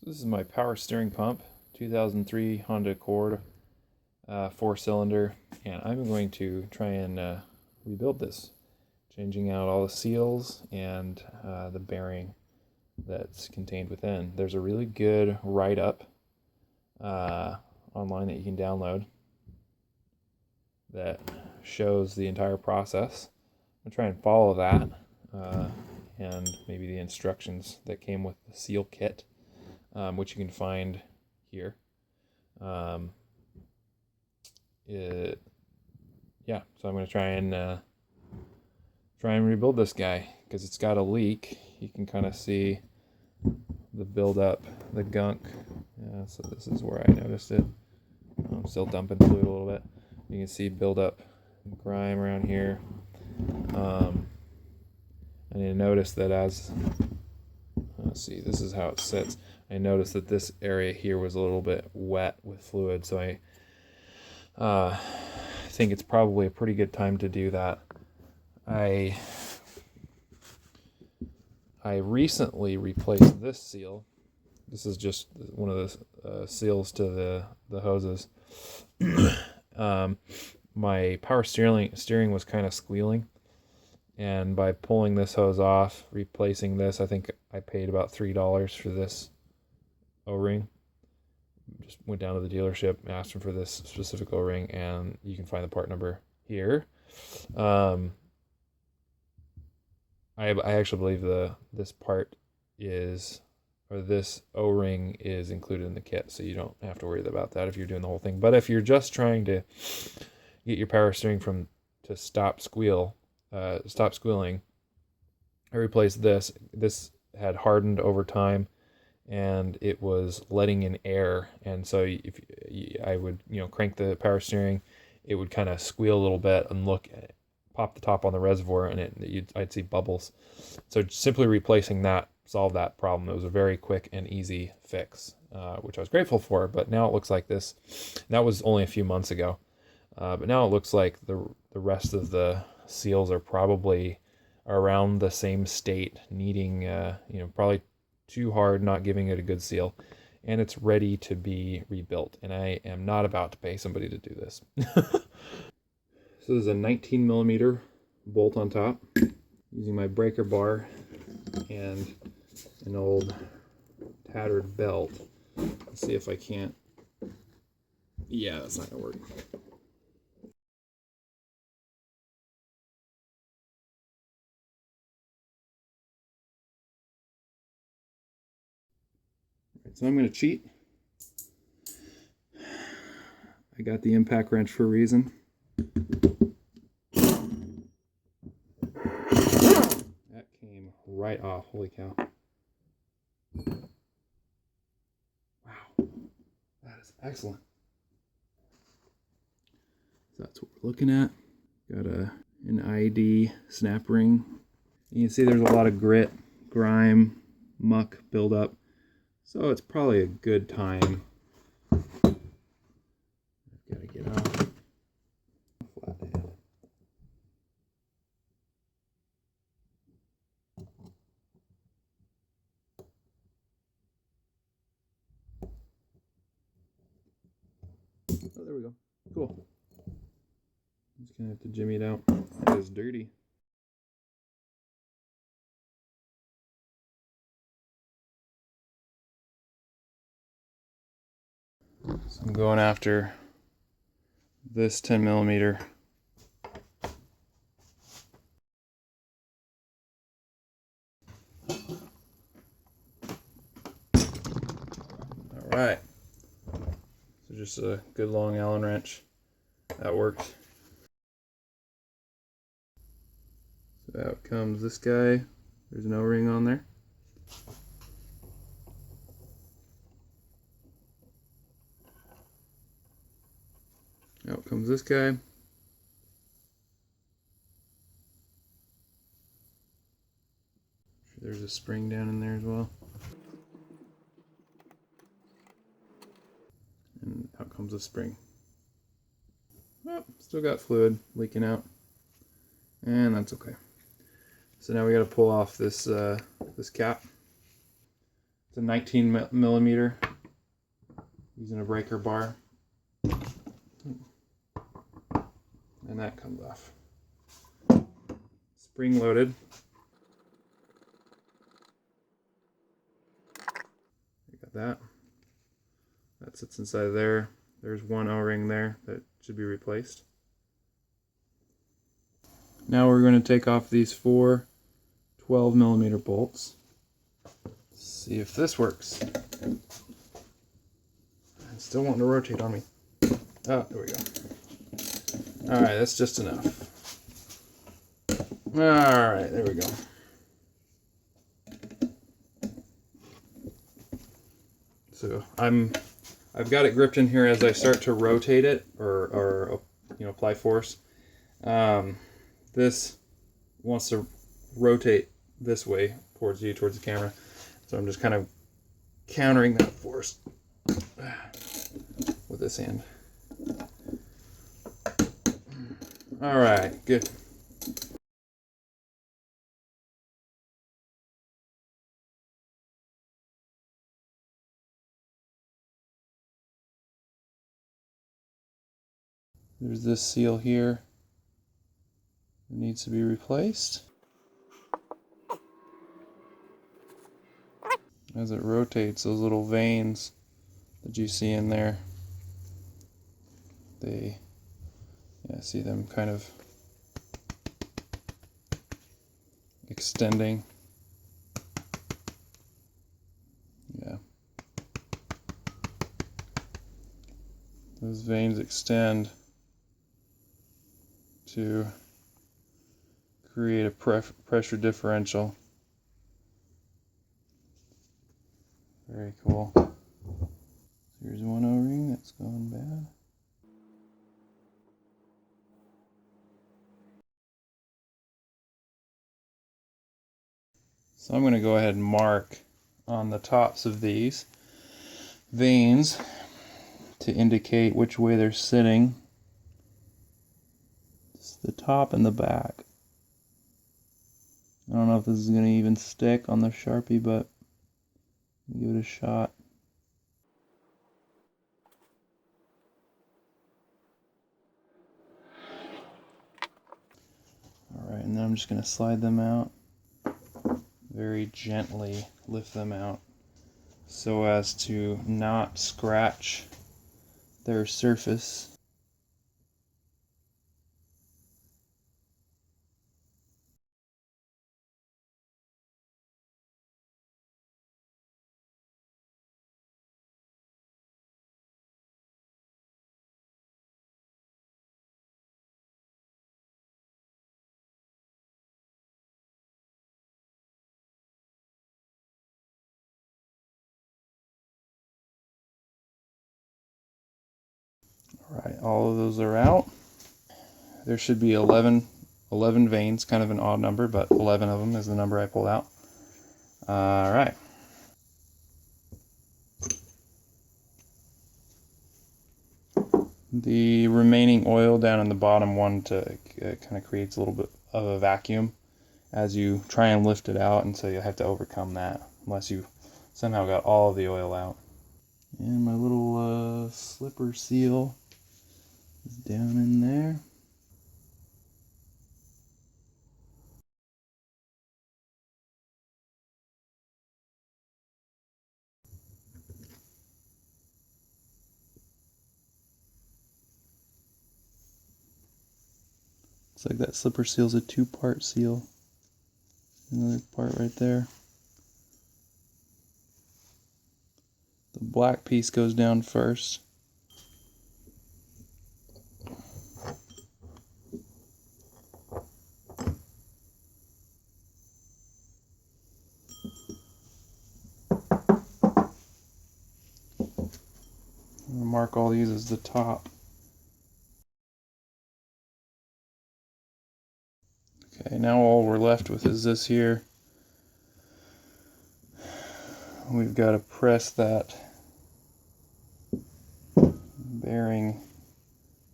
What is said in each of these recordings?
This is my power steering pump, 2003 Honda Accord, 4-cylinder, and I'm going to try and rebuild this, changing out all the seals and the bearing that's contained within. There's a really good write-up online that you can download that shows the entire process. I'm gonna try and follow that and maybe the instructions that came with the seal kit, which you can find here. Yeah, so I'm going to try and rebuild this guy because it's got a leak. You can kind of see the buildup, the gunk. Yeah, so this is where I noticed it. I'm still dumping fluid a little bit. You can see buildup grime around here. I need to notice that let's see, this is how it sits. I noticed that this area here was a little bit wet with fluid, so I think it's probably a pretty good time to do that. I recently replaced this seal. This is just one of the seals to the hoses. My power steering was kind of squealing, and by pulling this hose off, replacing this, I think I paid about $3 for this O-ring. Just went down to the dealership, asked them for this specific O-ring, and you can find the part number here. I actually believe this part is, or this O-ring is included in the kit, so you don't have to worry about that if you're doing the whole thing. But if you're just trying to get your power steering to stop squealing, I replaced this. This had hardened over time, and it was letting in air, and so if I would crank the power steering, it would kind of squeal a little bit and pop the top on the reservoir, and I'd see bubbles. So simply replacing that solved that problem. It was a very quick and easy fix, which I was grateful for. But now it looks like this. That was only a few months ago, but now it looks like the rest of the seals are probably around the same state, needing probably too hard, not giving it a good seal, and it's ready to be rebuilt. And I am not about to pay somebody to do this. So this is a 19 millimeter bolt on top, using my breaker bar and an old tattered belt. Let's see if I can't. Yeah, that's not gonna work. Right, so I'm gonna cheat. I got the impact wrench for a reason. That came right off. Holy cow. Wow. That is excellent. So that's what we're looking at. Got an ID snap ring. You can see there's a lot of grit, grime, muck buildup. So it's probably a good time. I've got to get off. Flathead. Oh, there we go. Cool. I'm just gonna have to jimmy it out. It is dirty. So I'm going after this 10 millimeter. All right. So just a good long Allen wrench. That worked. So out comes this guy. There's an O-ring on there. Out comes this guy. There's a spring down in there as well. And out comes the spring. Oh, still got fluid leaking out. And that's okay. So now we got to pull off this this cap. It's a 19 millimeter using a breaker bar. And that comes off. Spring loaded. You got that. That sits inside there. There's one O-ring there that should be replaced. Now we're going to take off these 4 12 millimeter bolts. See if this works. It's still wanting to rotate on me. Oh, there we go. Alright, that's just enough. Alright, there we go. So I've got it gripped in here as I start to rotate it or apply force. This wants to rotate this way towards you, towards the camera. So I'm just kind of countering that force with this hand. All right, good. There's this seal here that needs to be replaced. As it rotates, those little vanes that you see in there, see them kind of extending. Yeah. Those vanes extend to create a pressure differential. Very cool. Here's one O-ring that's gone bad. So I'm going to go ahead and mark on the tops of these vanes to indicate which way they're sitting. It's the top and the back. I don't know if this is going to even stick on the Sharpie, but give it a shot. Alright, and then I'm just going to slide them out. Very gently lift them out so as to not scratch their surface. Alright, all of those are out. There should be 11 vanes, kind of an odd number, but 11 of them is the number I pulled out. Alright. The remaining oil down in the bottom one kind of creates a little bit of a vacuum as you try and lift it out, and so you'll have to overcome that unless you somehow got all of the oil out. And my little slipper seal is down in there. Looks like that slipper seal is a 2-part seal. Another part right there. The black piece goes down first. I'm gonna mark all these as the top. Okay, now all we're left with is this here. We've got to press that bearing,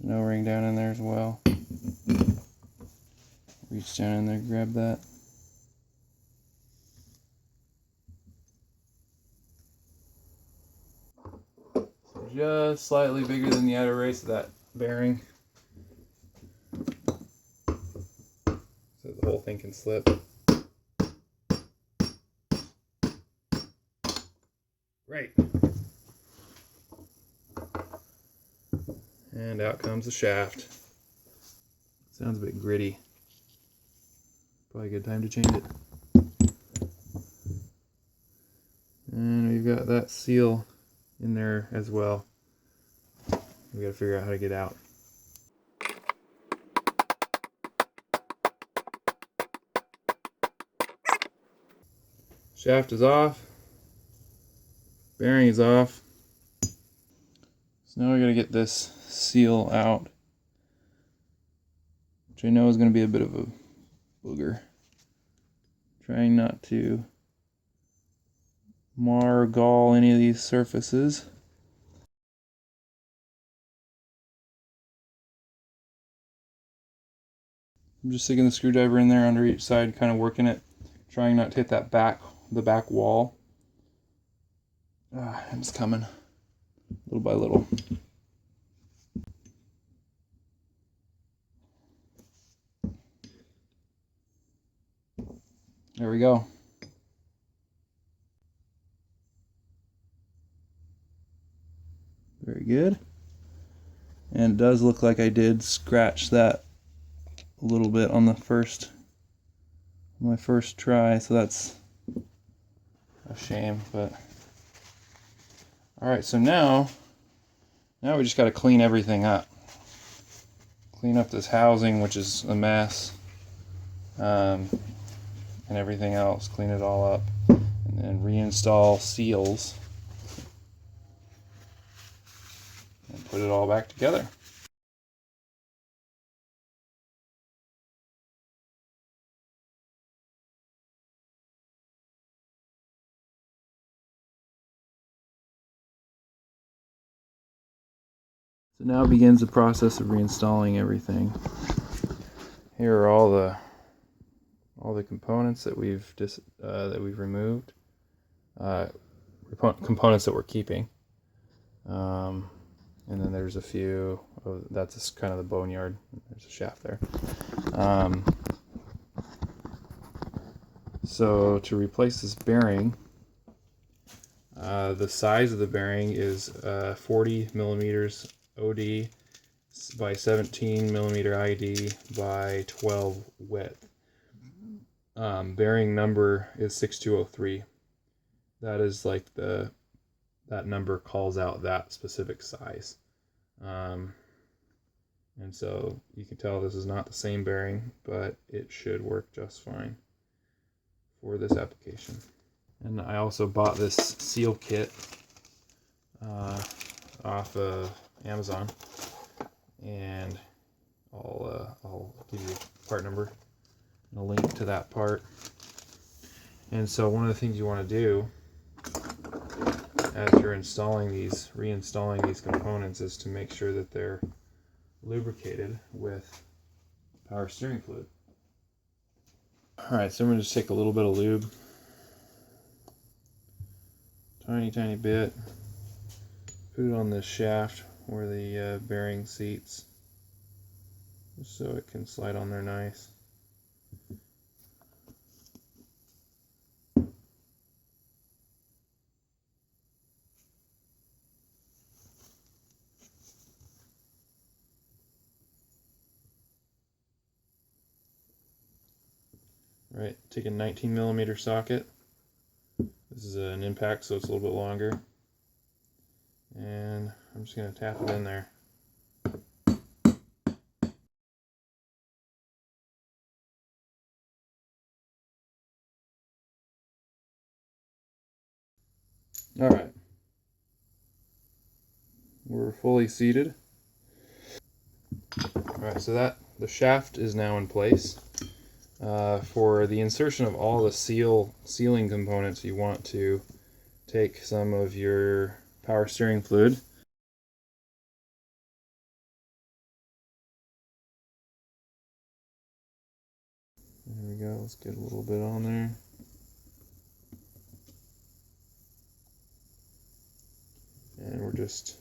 no ring down in there as well. Reach down in there, grab that. just slightly bigger than the outer race of that bearing, so the whole thing can slip. Right. And out comes the shaft. Sounds a bit gritty. Probably a good time to change it. And we've got that seal in there as well. We got to figure out how to get out. Shaft is off. Bearing is off. So now we got to get this seal out, which I know is going to be a bit of a booger. Trying not to mar or gall any of these surfaces. I'm just sticking the screwdriver in there under each side, kind of working it, trying not to hit that the back wall. And it's coming little by little. There we go. Very good. And it does look like I did scratch that a little bit on my first try, so that's a shame, but all right, so now we just got to clean everything up. Clean up this housing, which is a mess, and everything else. Clean it all up, and then reinstall seals and put it all back together. So now begins the process of reinstalling everything. Here are all the components that we've removed, components that we're keeping, and then there's a few. That's kind of the boneyard. There's a shaft there. So to replace this bearing, the size of the bearing is 40 millimeters OD by 17 millimeter ID by 12 width. Bearing number is 6203. That is like that number calls out that specific size. And so you can tell this is not the same bearing, but it should work just fine for this application. And I also bought this seal kit off Amazon, and I'll give you a part number and a link to that part. And so one of the things you want to do as you're reinstalling these components is to make sure that they're lubricated with power steering fluid. Alright, so I'm going to just take a little bit of lube, tiny bit, put it on this shaft where the bearing seats, just so it can slide on there nice. Right, take a 19 millimeter socket. This is an impact, so it's a little bit longer. And I'm just going to tap it in there. Alright. We're fully seated. Alright, so the shaft is now in place. For the insertion of all the sealing components, you want to take some of your power steering fluid. There we go, let's get a little bit on there. And we're just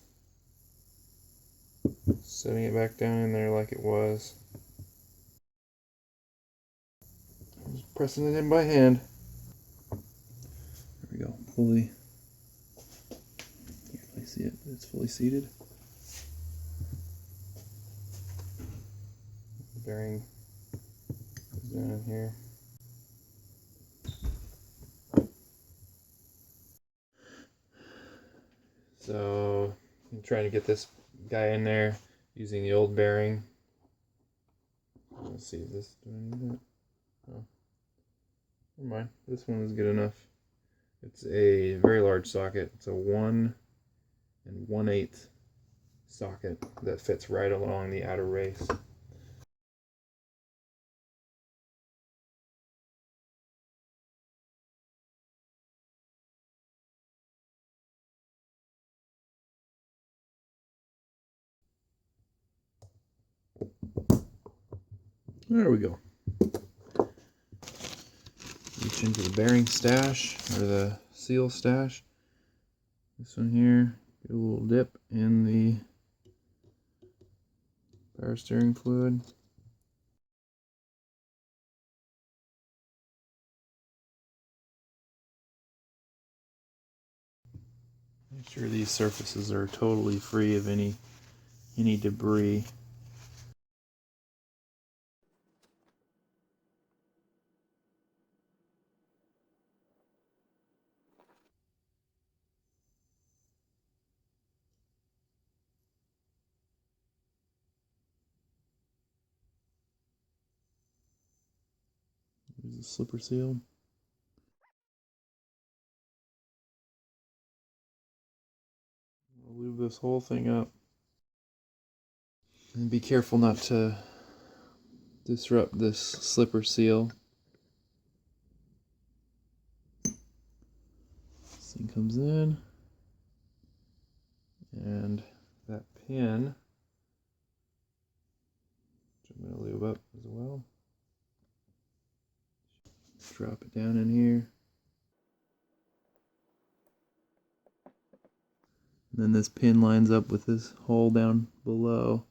Setting it back down in there like it was. Just pressing it in by hand. There we go. Fully. You can see it. It's fully seated. The bearing goes down in here. So I'm trying to get this guy in there using the old bearing. Let's see, is this doing that? Oh, never mind. This one is good enough. It's a very large socket. It's a 1 1/8 socket that fits right along the outer race. There we go. Reach into the bearing stash, or the seal stash. This one here, get a little dip in the power steering fluid. Make sure these surfaces are totally free of any debris. There's a slipper seal. I'll lube this whole thing up. And be careful not to disrupt this slipper seal. This thing comes in, and that pin, which I'm going to lube up as well. Drop it down in here. And then this pin lines up with this hole down below.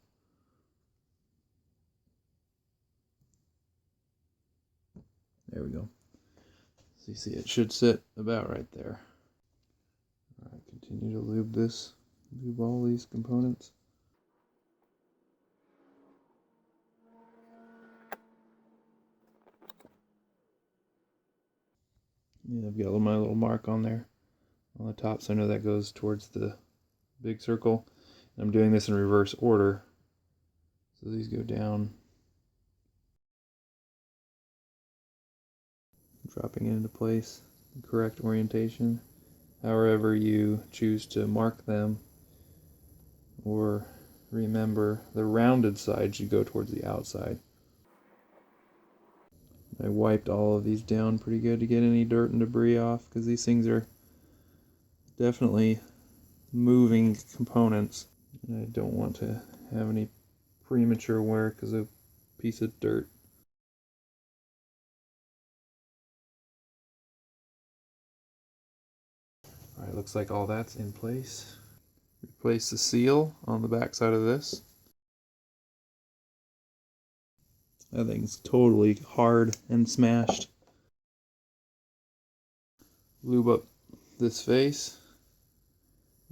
There we go. So you see it should sit about right there. Alright, continue to lube all these components. Yeah, I've got my little mark on there on the top, so I know that goes towards the big circle. And I'm doing this in reverse order. So these go down, dropping it into place, the correct orientation. However you choose to mark them, or remember, the rounded side should go towards the outside. I wiped all of these down pretty good to get any dirt and debris off, because these things are definitely moving components, and I don't want to have any premature wear because of a piece of dirt. Alright, looks like all that's in place. Replace the seal on the back side of this. That thing's totally hard and smashed. Lube up this face,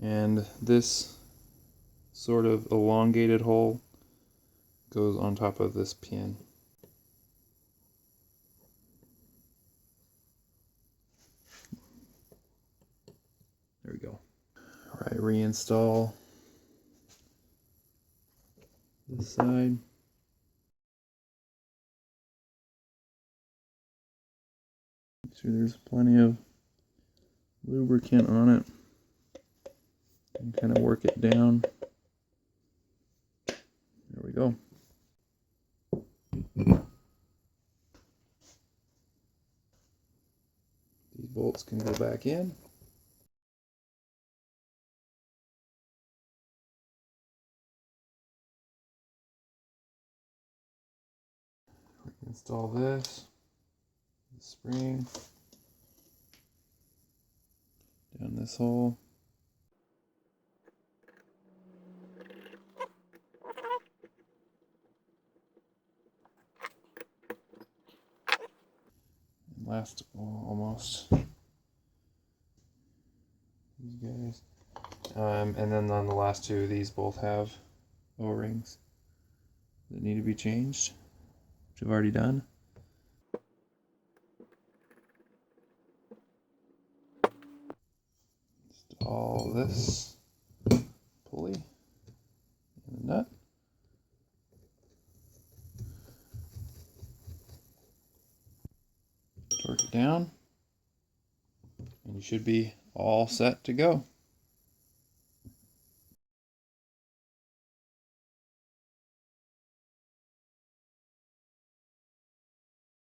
and this sort of elongated hole goes on top of this pin. There we go. Alright, reinstall this side. Make sure there's plenty of lubricant on it, and kind of work it down. There we go. These bolts can go back in. Install this, the spring, down this hole. last almost. These guys. And then on the last two, these both have O-rings that need to be changed, which I've already done. Install this pulley and the nut. Torque it down, and you should be all set to go.